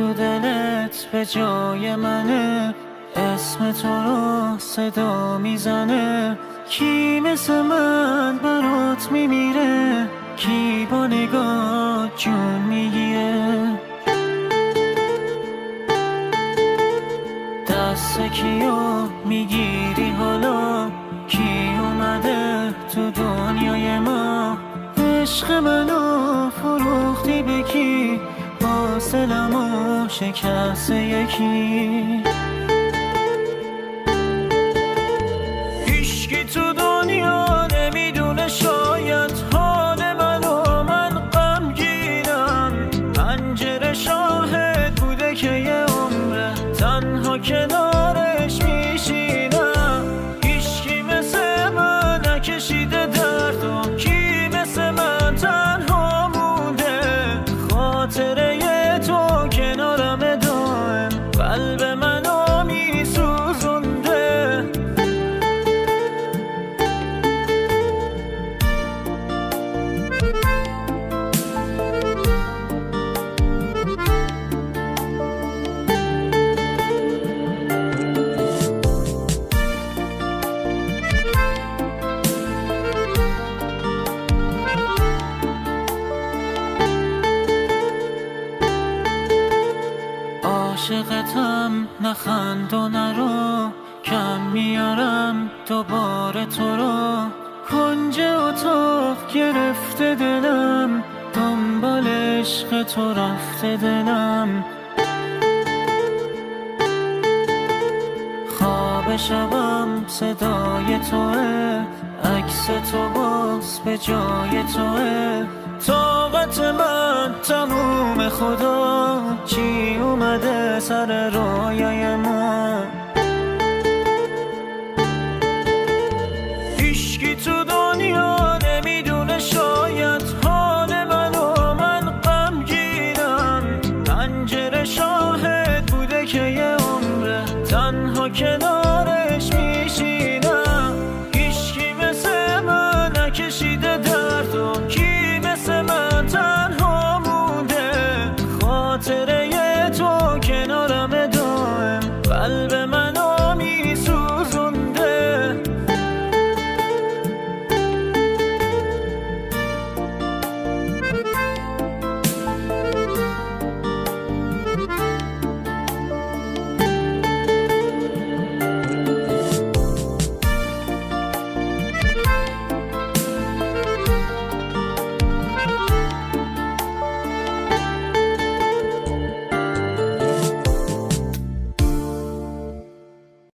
تو دلت به جای منه، اسم تو رو صدا میزنه. کی مثل من برات میمیره، کی با نگاه جون میگیره. دست کیو میگیری حالا، کی اومده تو دنیای ما. عشق منو فروختی به کی، حاصلمو شکست یکی. هیچکی تو دنیا نمیدونه شاید حال منو، من غمگینم. پنجره شاهد بوده که یه عمره تنها کنارش میشینم. هیچکی مثل من نکشیده دردم، کی مثل من تنها مونده. خاطره تو کنارم دائم، قلب منو میسوزونده. عاشقتم نخند و نرو، کم میارم دوباره تو رو. کنج اتاق گرفته دلم، دنبال عشق تو رفته دلم. خواب شبم صدای توه، عکس تو باز به جای توه. طاقت من تموم خدا، چی اومده سر رویای ما.